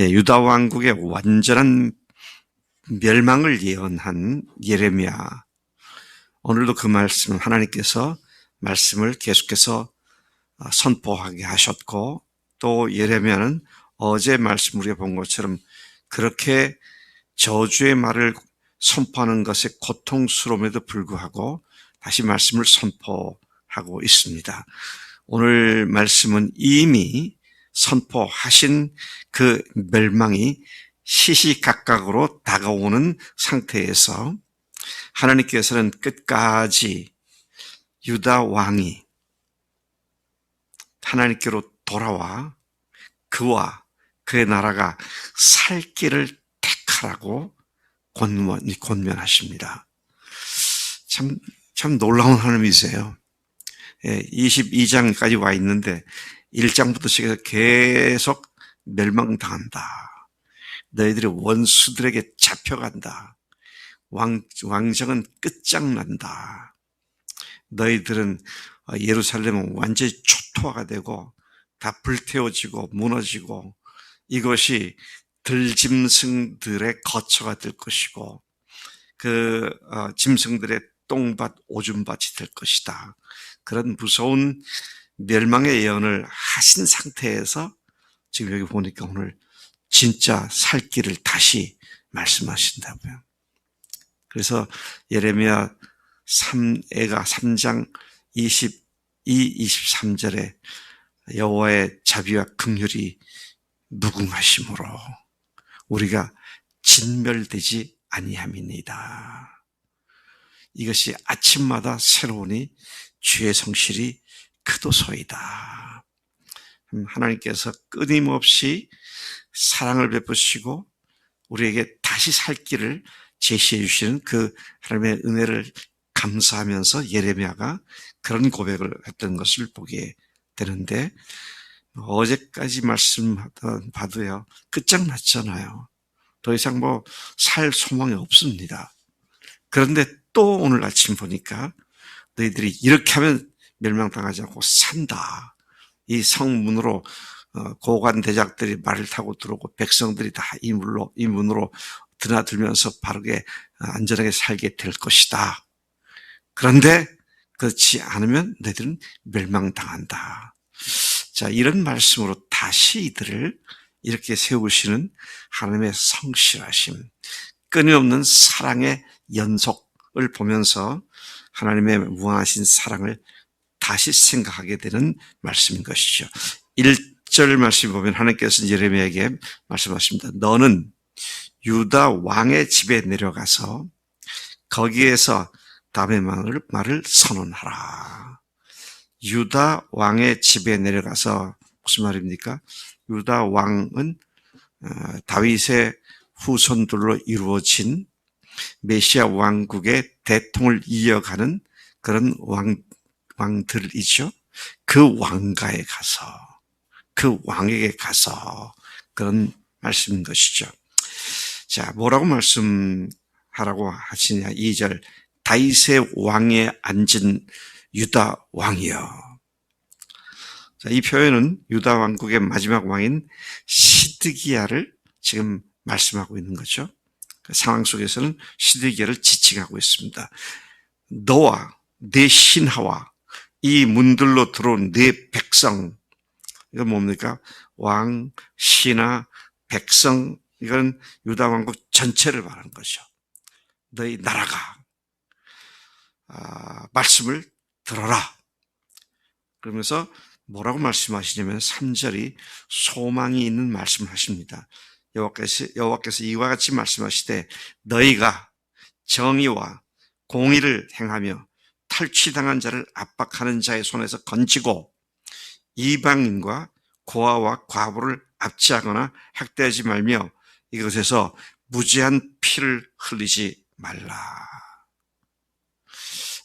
유다 왕국의 완전한 멸망을 예언한 예레미야. 오늘도 그 말씀, 하나님께서 말씀을 계속해서 선포하게 하셨고, 또 예레미야는 어제 말씀 우리가 본 것처럼 그렇게 저주의 말을 선포하는 것에 고통스러움에도 불구하고 다시 말씀을 선포하고 있습니다. 오늘 말씀은 이미 선포하신 그 멸망이 시시각각으로 다가오는 상태에서 하나님께서는 끝까지 유다 왕이 하나님께로 돌아와 그와 그의 나라가 살 길을 택하라고 권면하십니다. 참 놀라운 하나님이세요. 22장까지 와 있는데 1장부터 시작해서 계속 멸망당한다. 너희들이 원수들에게 잡혀간다. 왕정은 끝장난다. 너희들은 예루살렘은 완전히 초토화가 되고 다 불태워지고 무너지고 이것이 들짐승들의 거처가 될 것이고 그 짐승들의 똥밭 오줌밭이 될 것이다. 그런 무서운 멸망의 예언을 하신 상태에서 지금 여기 보니까 오늘 진짜 살 길을 다시 말씀하신다고요. 그래서 예레미야 3장 22, 23절에 여호와의 자비와 긍휼이 무궁하심으로 우리가 진멸되지 아니함이니이다. 이것이 아침마다 새로우니 주의 성실이 크도소이다. 하나님께서 끊임없이 사랑을 베푸시고 우리에게 다시 살 길을 제시해 주시는 그 하나님의 은혜를 감사하면서 예레미야가 그런 고백을 했던 것을 보게 되는데, 어제까지 말씀하던 봐도요 끝장났잖아요. 더 이상 살 소망이 없습니다. 그런데 또 오늘 아침 보니까 너희들이 이렇게 하면 멸망당하지 않고 산다. 이 성문으로 고관 대작들이 말을 타고 들어오고 백성들이 다 이 문으로 드나들면서 바르게 안전하게 살게 될 것이다. 그런데 그렇지 않으면 너희들은 멸망당한다. 자, 이런 말씀으로 다시 이들을 이렇게 세우시는 하나님의 성실하심, 끊임없는 사랑의 연속을 보면서 하나님의 무한하신 사랑을 다시 생각하게 되는 말씀인 것이죠. 1절 말씀 보면 하나님께서 예레미야에게 말씀하십니다. 너는 유다 왕의 집에 내려가서 거기에서 다음의 말을 선언하라. 유다 왕의 집에 내려가서 무슨 말입니까? 유다 왕은 다윗의 후손들로 이루어진 메시아 왕국의 대통을 이어가는 그런 왕들이죠. 그 왕가에 가서, 그 왕에게 가서 그런 말씀인 것이죠. 자, 뭐라고 말씀하라고 하시냐? 2절, 다윗의 왕에 앉은 유다 왕이여. 자, 이 표현은 유다 왕국의 마지막 왕인 시드기야를 지금 말씀하고 있는 거죠. 그 상황 속에서는 시드기야를 지칭하고 있습니다. 너와 내 신하와 이 문들로 들어온 내 백성, 이건 뭡니까? 왕, 신하, 백성, 이건 유다 왕국 전체를 말하는 거죠. 너희 나라가 말씀을 들어라. 그러면서 뭐라고 말씀하시냐면 3절이 소망이 있는 말씀을 하십니다. 여호와께서 이와 같이 말씀하시되 너희가 정의와 공의를 행하며 탈취당한 자를 압박하는 자의 손에서 건지고 이방인과 고아와 과부를 압제하거나 학대하지 말며 이것에서 무죄한 피를 흘리지 말라.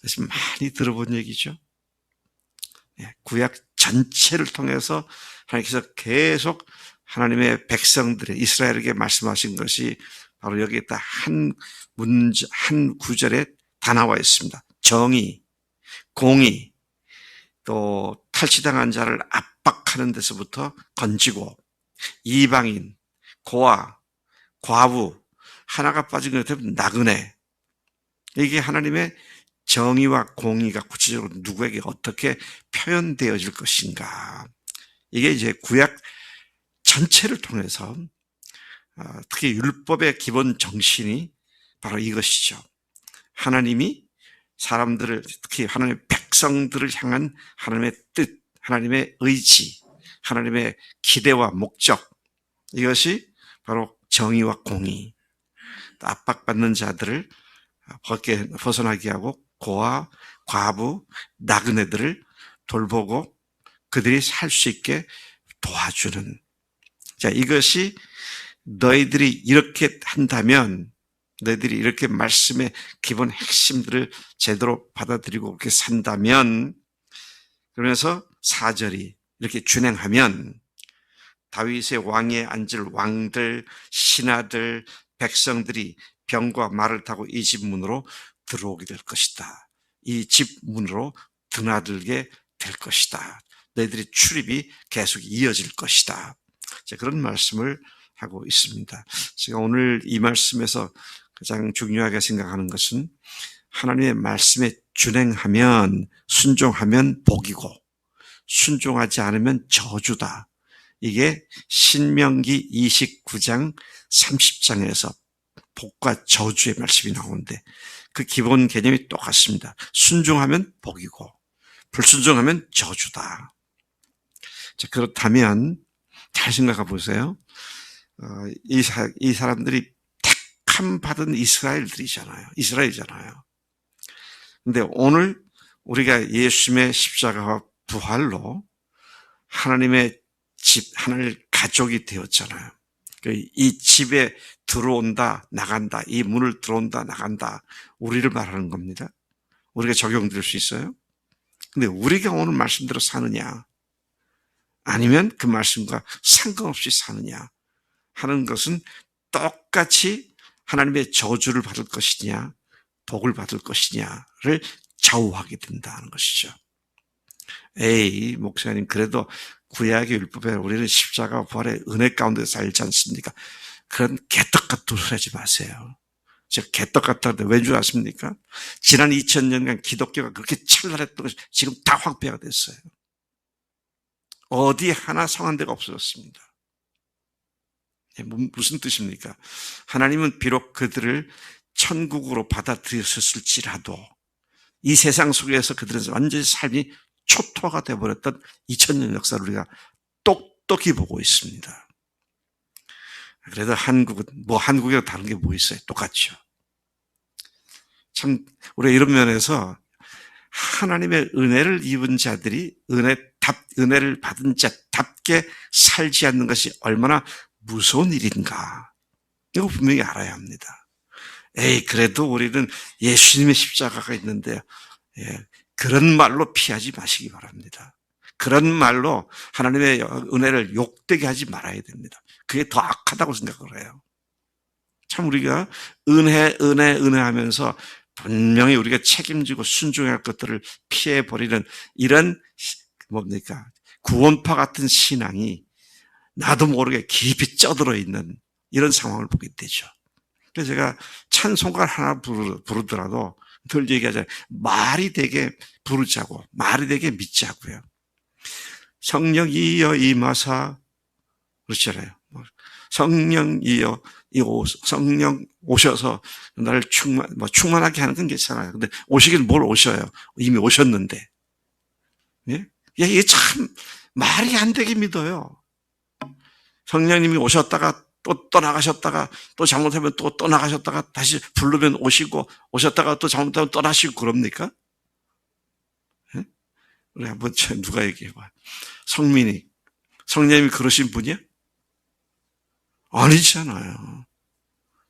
그래서 많이 들어본 얘기죠. 구약 전체를 통해서 하나님께서 계속 하나님의 백성들의 이스라엘에게 말씀하신 것이 바로 여기에 한 구절에 다 나와 있습니다. 정의, 공의, 또 탈취당한 자를 압박하는 데서부터 건지고 이방인, 고아, 과부, 하나가 빠진 것 같으면 나그네. 이게 하나님의 정의와 공의가 구체적으로 누구에게 어떻게 표현되어질 것인가. 이게 이제 구약 전체를 통해서 특히 율법의 기본 정신이 바로 이것이죠. 하나님이 사람들을, 특히 하나님의 백성들을 향한 하나님의 뜻, 하나님의 의지, 하나님의 기대와 목적, 이것이 바로 정의와 공의, 압박받는 자들을 벗어나게 하고 고아, 과부, 나그네들을 돌보고 그들이 살 수 있게 도와주는. 자, 이것이 너희들이 이렇게 한다면, 너희들이 이렇게 말씀의 기본 핵심들을 제대로 받아들이고 그렇게 산다면, 그러면서 4절이 이렇게 준행하면 다윗의 왕에 앉을 왕들, 신하들, 백성들이 병과 말을 타고 이 집 문으로 들어오게 될 것이다. 이 집 문으로 드나들게 될 것이다. 너희들의 출입이 계속 이어질 것이다. 그런 말씀을 하고 있습니다. 제가 오늘 이 말씀에서 가장 중요하게 생각하는 것은 하나님의 말씀에 준행하면, 순종하면 복이고 순종하지 않으면 저주다. 이게 신명기 29장 30장에서 복과 저주의 말씀이 나오는데 그 기본 개념이 똑같습니다. 순종하면 복이고 불순종하면 저주다. 자, 그렇다면 잘 생각해 보세요. 이 사람들이 택함 받은 이스라엘이잖아요. 근데 오늘 우리가 예수님의 십자가와 부활로 하나님의 집, 하나님의 가족이 되었잖아요. 이 집에 들어온다, 나간다, 이 문을 들어온다, 나간다, 우리를 말하는 겁니다. 우리가 적용될 수 있어요? 근데 우리가 오늘 말씀대로 사느냐, 아니면 그 말씀과 상관없이 사느냐 하는 것은 똑같이 하나님의 저주를 받을 것이냐, 복을 받을 것이냐를 좌우하게 된다는 것이죠. 에이, 목사님, 그래도 구약의 율법에 우리는 십자가 부활의 은혜 가운데 살지 않습니까? 그런 개떡 같은 소리 하지 마세요. 제가 개떡 같다는데 왜 줄 아십니까? 지난 2000년간 기독교가 그렇게 찬란했던 것이 지금 다 황폐가 됐어요. 어디 하나 성한 데가 없어졌습니다. 무슨 뜻입니까? 하나님은 비록 그들을 천국으로 받아들였을지라도 이 세상 속에서 그들은 완전히 삶이 초토화가 되어버렸던 2000년 역사를 우리가 똑똑히 보고 있습니다. 그래도 한국이랑 다른 게 뭐 있어요? 똑같죠. 참, 우리가 이런 면에서 하나님의 은혜를 입은 자들이 은혜를 받은 자답게 살지 않는 것이 얼마나 무서운 일인가. 이거 분명히 알아야 합니다. 그래도 우리는 예수님의 십자가가 있는데, 그런 말로 피하지 마시기 바랍니다. 그런 말로 하나님의 은혜를 욕되게 하지 말아야 됩니다. 그게 더 악하다고 생각을 해요. 참 우리가 은혜 하면서 분명히 우리가 책임지고 순종할 것들을 피해버리는 이런 구원파 같은 신앙이 나도 모르게 깊이 쪄들어 있는 이런 상황을 보게 되죠. 그래서 제가 찬송가 하나 부르더라도 늘 얘기하잖아요. 말이 되게 부르자고, 말이 되게 믿자고요. 성령이여 임하사, 그렇잖아요. 성령이여, 성령 오셔서 나를 충만하게 하는 건 괜찮아요. 근데 오시긴 뭘 오셔요? 이미 오셨는데. 예? 이게 참 말이 안 되게 믿어요. 성령님이 오셨다가 또 떠나가셨다가 또 잘못하면 또 떠나가셨다가 다시 부르면 오시고 오셨다가 또 잘못하면 떠나시고 그럽니까? 예? 우리 한번 누가 얘기해봐요. 성령님이 그러신 분이야? 아니잖아요.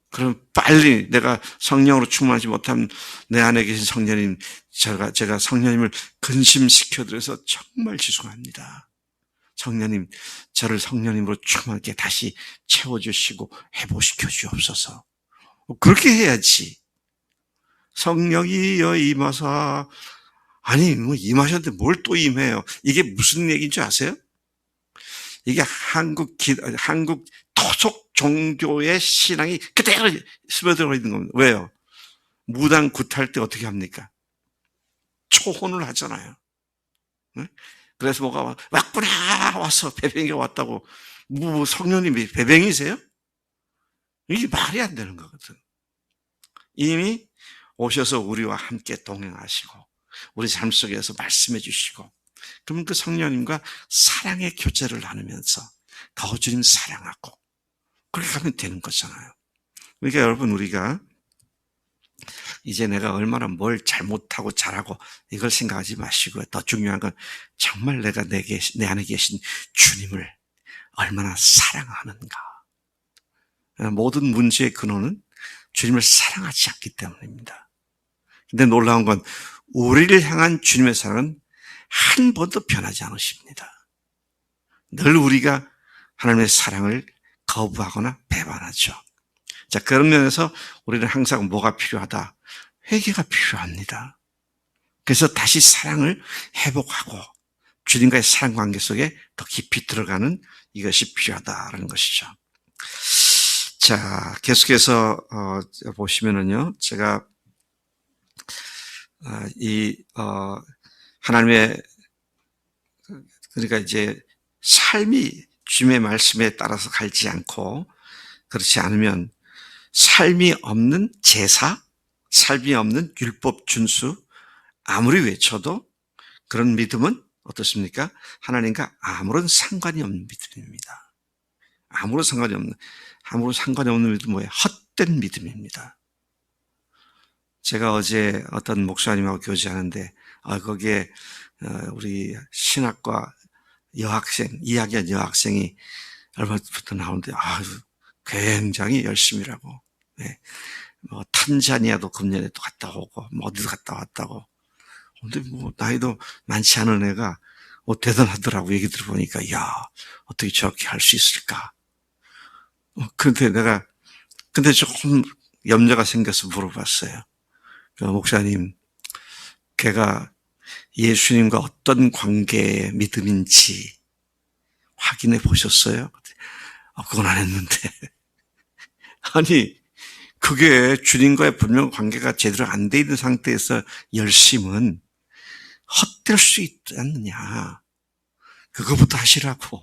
그럼 빨리 내가 성령으로 충만하지 못하면 내 안에 계신 성령님, 제가 성령님을 근심시켜드려서 정말 죄송합니다. 성령님, 저를 성령님으로 충만하게 다시 채워주시고 회복시켜 주옵소서. 그렇게 해야지. 성령이여 임하사. 아니, 임하셨는데 뭘 또 임해요? 이게 무슨 얘기인 줄 아세요? 이게 한국 토속 종교의 신앙이 그대로 스며들어 있는 겁니다. 왜요? 무당 굿할 때 어떻게 합니까? 초혼을 하잖아요. 네? 그래서 뭐가 왔구나 와서 배뱅이가 왔다고 성령님이 배뱅이세요? 이게 말이 안 되는 거거든. 이미 오셔서 우리와 함께 동행하시고 우리 삶 속에서 말씀해 주시고 그러면 그 성령님과 사랑의 교제를 나누면서 더 주님 사랑하고 그렇게 가면 되는 거잖아요. 그러니까 여러분 우리가 이제 내가 얼마나 뭘 잘못하고 잘하고 이걸 생각하지 마시고요. 더 중요한 건 정말 내가 내 안에 계신 주님을 얼마나 사랑하는가. 모든 문제의 근원은 주님을 사랑하지 않기 때문입니다. 근데 놀라운 건 우리를 향한 주님의 사랑은 한 번도 변하지 않으십니다. 늘 우리가 하나님의 사랑을 거부하거나 배반하죠. 자, 그런 면에서 우리는 항상 뭐가 필요하다? 회개가 필요합니다. 그래서 다시 사랑을 회복하고 주님과의 사랑 관계 속에 더 깊이 들어가는 이것이 필요하다라는 것이죠. 자, 계속해서 보시면은요, 제가 하나님의 그러니까 이제 삶이 주님의 말씀에 따라서 갈지 않고 그렇지 않으면 삶이 없는 제사, 삶이 없는 율법 준수 아무리 외쳐도 그런 믿음은 어떻습니까? 하나님과 아무런 상관이 없는 믿음입니다. 아무런 상관이 없는 믿음은 뭐예요? 헛된 믿음입니다. 제가 어제 어떤 목사님하고 교제하는데 거기에 우리 신학과 여학생, 2학년 여학생이 얼마부터 나오는데 굉장히 열심히 일하고 네. 뭐 탄자니아도 금년에도 갔다 오고 뭐 어디도 갔다 왔다고. 근데 뭐 나이도 많지 않은 애가 대단하더라고. 얘기 들어보니까 야 어떻게 저렇게 할 수 있을까. 근데 조금 염려가 생겨서 물어봤어요. 목사님, 걔가 예수님과 어떤 관계의 믿음인지 확인해 보셨어요? 그건 안 했는데. 아니, 그게 주님과의 분명 관계가 제대로 안 돼 있는 상태에서 열심은 헛될 수 있지 않느냐. 그거부터 하시라고.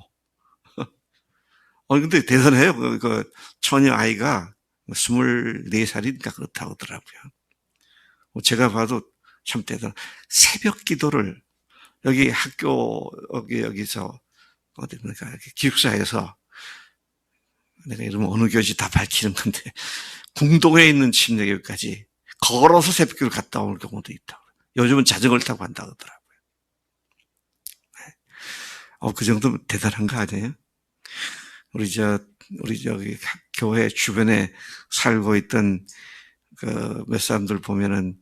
근데 대단해요. 그 처녀 아이가 24살이니까 그렇다고 하더라고요. 제가 봐도 참 대단. 새벽 기도를 여기 학교 여기서 어디입니까? 기숙사에서 내가 이러면 어느 교지 다 밝히는 건데 궁동에 있는 침례교까지 걸어서 새벽 기도를 갔다 올 경우도 있다. 요즘은 자전거를 타고 간다 그러더라고요. 그 정도면 대단한 거 아니에요? 우리 저기 교회 주변에 살고 있던 몇 사람들 보면은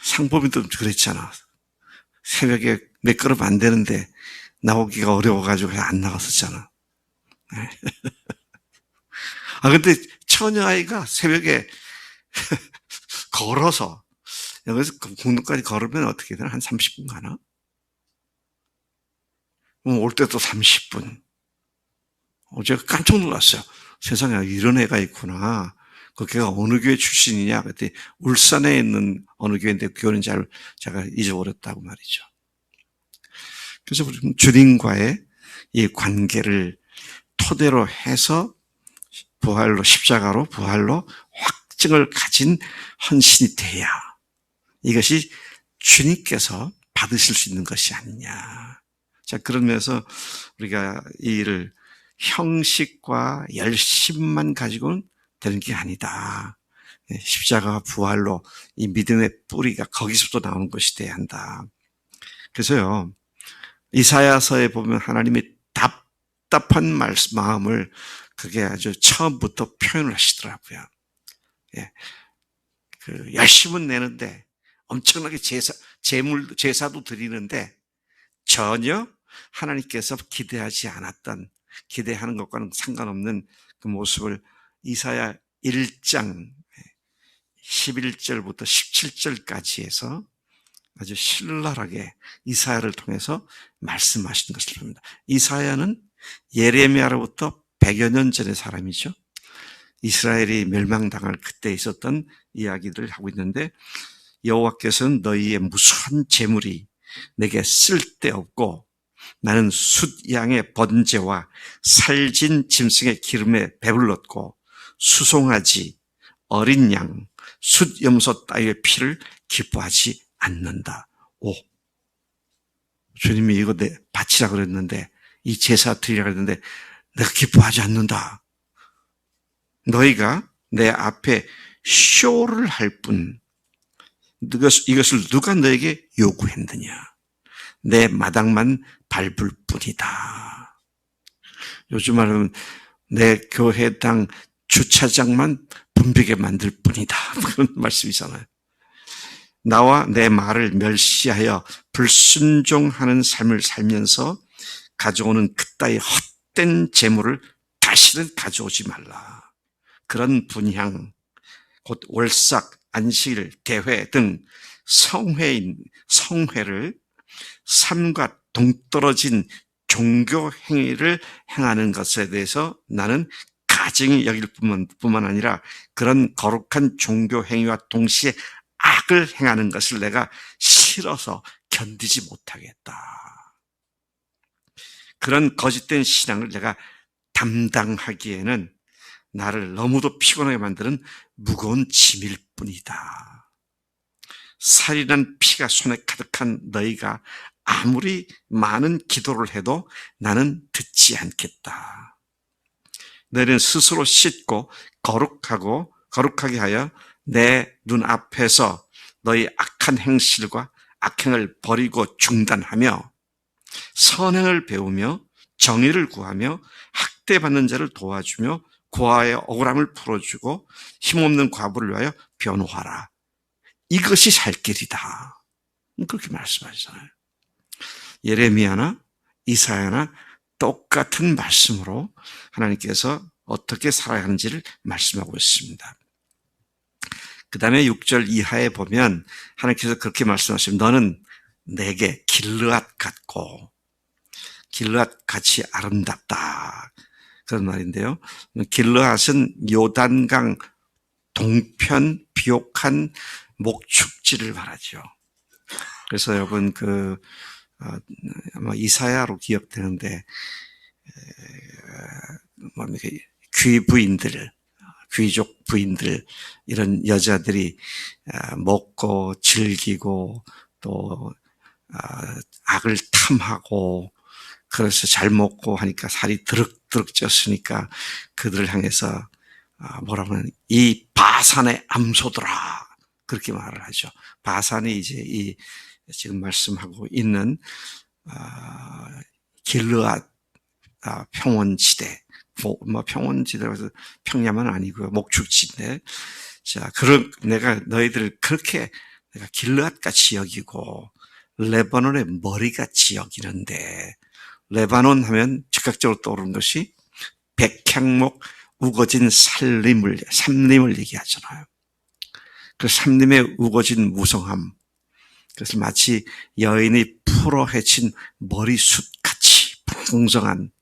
상범이도 그랬잖아. 새벽에 몇 걸음 안 되는데 나오기가 어려워가지고 안 나갔었잖아. 근데 처녀아이가 새벽에 걸어서 여기서 공동까지 걸으면 어떻게 되나? 한 30분 가나? 올 때도 30분. 제가 깜짝 놀랐어요. 세상에 이런 애가 있구나. 걔가 어느 교회 출신이냐? 그랬더니 울산에 있는 어느 교회인데 교회는 제가 잊어버렸다고 말이죠. 그래서 우리 주님과의 이 관계를 토대로 해서 십자가로 부활로 확증을 가진 헌신이 돼야 이것이 주님께서 받으실 수 있는 것이 아니냐. 자, 그러면서 우리가 이 일을 형식과 열심만 가지고는 되는 게 아니다. 십자가와 부활로 이 믿음의 뿌리가 거기서부터 나오는 것이 돼야 한다. 그래서요, 이사야서에 보면 하나님이 답답한 마음을 그게 아주 처음부터 표현을 하시더라고요. 열심은 내는데 엄청나게 제사도 드리는데 전혀 하나님께서 기대하는 것과는 상관없는 그 모습을 이사야 1장 11절부터 17절까지 해서 아주 신랄하게 이사야를 통해서 말씀하신 것을 봅니다. 이사야는 예레미야로부터 100여 년 전의 사람이죠. 이스라엘이 멸망당할 그때 있었던 이야기들을 하고 있는데, 여호와께서는 너희의 무수한 재물이 내게 쓸데없고 나는 숫양의 번제와 살진 짐승의 기름에 배불렀고 수송아지, 어린 양, 숫염소 따위의 피를 기뻐하지 않는다. 오, 주님이 이거 내 바치라 그랬는데, 이 제사 드리라 그랬는데 내가 기뻐하지 않는다. 너희가 내 앞에 쇼를 할 뿐, 이것을 누가 너에게 요구했느냐? 내 마당만 밟을 뿐이다. 요즘 말하면 내 교회당 주차장만 붐비게 만들 뿐이다. 그런 말씀이잖아요. 나와 내 말을 멸시하여 불순종하는 삶을 살면서 가져오는 그따위 헛된 재물을 다시는 가져오지 말라. 그런 분향, 곧 월삭, 안식일, 대회 등 성회를 삶과 동떨어진 종교 행위를 행하는 것에 대해서 나는 가증히 여길 뿐만 아니라 그런 거룩한 종교 행위와 동시에 악을 행하는 것을 내가 싫어서 견디지 못하겠다. 그런 거짓된 신앙을 내가 담당하기에는 나를 너무도 피곤하게 만드는 무거운 짐일 뿐이다. 살인한 피가 손에 가득한 너희가 아무리 많은 기도를 해도 나는 듣지 않겠다. 너희는 스스로 씻고 거룩하게 하여 내 눈앞에서 너희 악한 행실과 악행을 버리고 중단하며 선행을 배우며 정의를 구하며 학대받는 자를 도와주며 고아의 억울함을 풀어주고 힘없는 과부를 위하여 변호하라. 이것이 살 길이다. 그렇게 말씀하시잖아요. 예레미야나 이사야나 똑같은 말씀으로 하나님께서 어떻게 살아야 하는지를 말씀하고 있습니다. 그 다음에 6절 이하에 보면 하나님께서 그렇게 말씀하시면 너는 내게 길르앗 같고 길르앗 같이 아름답다. 그런 말인데요. 길르앗은 요단강 동편 비옥한 목축지를 말하죠. 그래서 여러분 아마 이사야로 기억되는데 귀족 부인들 이런 여자들이 먹고 즐기고 또 악을 탐하고 그래서 잘 먹고 하니까 살이 드럭드럭 쪘으니까 그들을 향해서 뭐라고 하면 이 바산의 암소들아 그렇게 말을 하죠. 바산이 이제 지금 말씀하고 있는 길르앗 평원지대, 뭐 평원지대라서 평야만 아니고요, 목축지대. 자, 내가 너희들을 그렇게 내가 길르앗 같이 여기고 레바논의 머리같이 여기는데, 레바논 하면 즉각적으로 떠오르는 것이 백향목 우거진 삼림을 얘기하잖아요. 그 삼림의 우거진 무성함, 그래서 마치 여인이 풀어 헤친 머리숱같이 풍성한,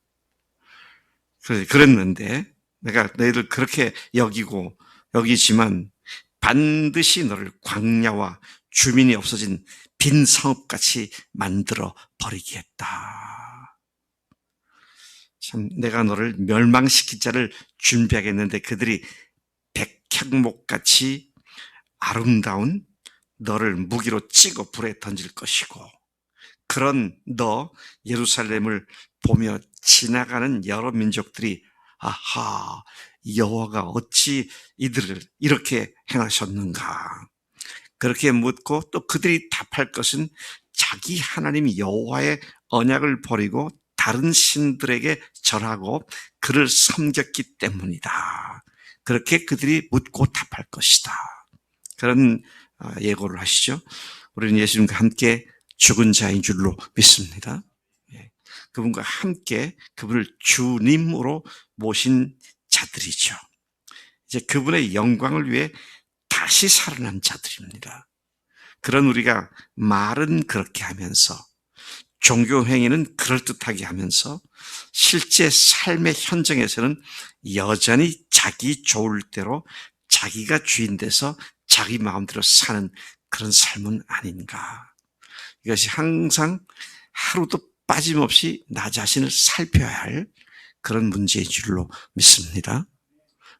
그랬는데 내가 너희들 그렇게 여기지만 반드시 너를 광야와 주민이 없어진 빈 성읍같이 만들어 버리겠다. 참, 내가 너를 멸망시킬 자를 준비하겠는데 그들이 백향목같이 아름다운 너를 무기로 찍어 불에 던질 것이고, 그런 너 예루살렘을 보며 지나가는 여러 민족들이 아하, 여호와가 어찌 이들을 이렇게 행하셨는가 그렇게 묻고, 또 그들이 답할 것은 자기 하나님 여호와의 언약을 버리고 다른 신들에게 절하고 그를 섬겼기 때문이다. 그렇게 그들이 묻고 답할 것이다. 그런 예고를 하시죠. 우리는 예수님과 함께 죽은 자인 줄로 믿습니다. 그분과 함께 그분을 주님으로 모신 자들이죠. 이제 그분의 영광을 위해 다시 살아난 자들입니다. 그런 우리가 말은 그렇게 하면서 종교 행위는 그럴듯하게 하면서 실제 삶의 현장에서는 여전히 자기 좋을 대로 자기가 주인 돼서 자기 마음대로 사는 그런 삶은 아닌가. 이것이 항상 하루도 빠짐없이 나 자신을 살펴야 할 그런 문제인 줄로 믿습니다.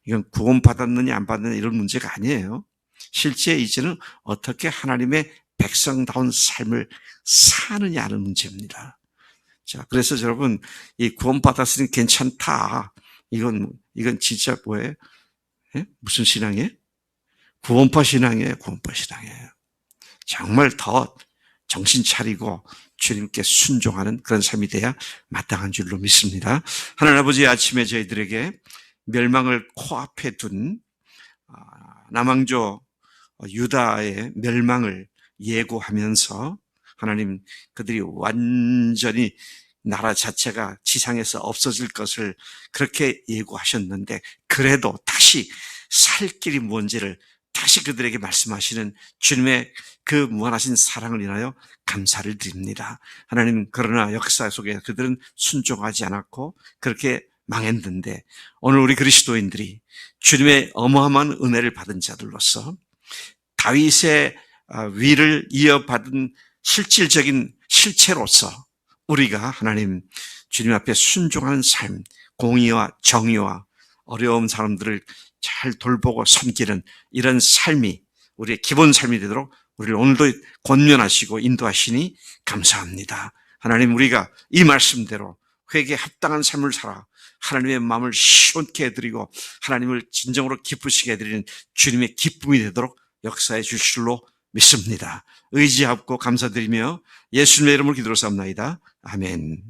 이건 구원받았느냐 안 받느냐 이런 문제가 아니에요. 실제 이제는 어떻게 하나님의 백성다운 삶을 사느냐 하는 문제입니다. 자, 그래서 여러분, 이 구원받았으니 괜찮다. 이건 진짜 뭐예요? 예? 무슨 신앙이에요? 구원파 신앙이에요. 구원파 신앙이에요. 정말 더 정신 차리고 주님께 순종하는 그런 삶이 돼야 마땅한 줄로 믿습니다. 하나님 아버지, 아침에 저희들에게 멸망을 코앞에 둔 남왕조 유다의 멸망을 예고하면서 하나님, 그들이 완전히 나라 자체가 지상에서 없어질 것을 그렇게 예고하셨는데, 그래도 다시 살 길이 뭔지를 다시 그들에게 말씀하시는 주님의 그 무한하신 사랑을 인하여 감사를 드립니다. 하나님, 그러나 역사 속에 그들은 순종하지 않았고 그렇게 망했는데, 오늘 우리 그리스도인들이 주님의 어마어마한 은혜를 받은 자들로서 다윗의 위를 이어받은 실질적인 실체로서 우리가 하나님 주님 앞에 순종하는 삶, 공의와 정의와 어려운 사람들을 잘 돌보고 섬기는 이런 삶이 우리의 기본 삶이 되도록 우리를 오늘도 권면하시고 인도하시니 감사합니다. 하나님, 우리가 이 말씀대로 회개에 합당한 삶을 살아 하나님의 마음을 시원케 해드리고 하나님을 진정으로 기쁘시게 해드리는 주님의 기쁨이 되도록 역사해 주실 줄로 믿습니다. 의지하고 감사드리며 예수님의 이름으로 기도로 삼나이다. 아멘.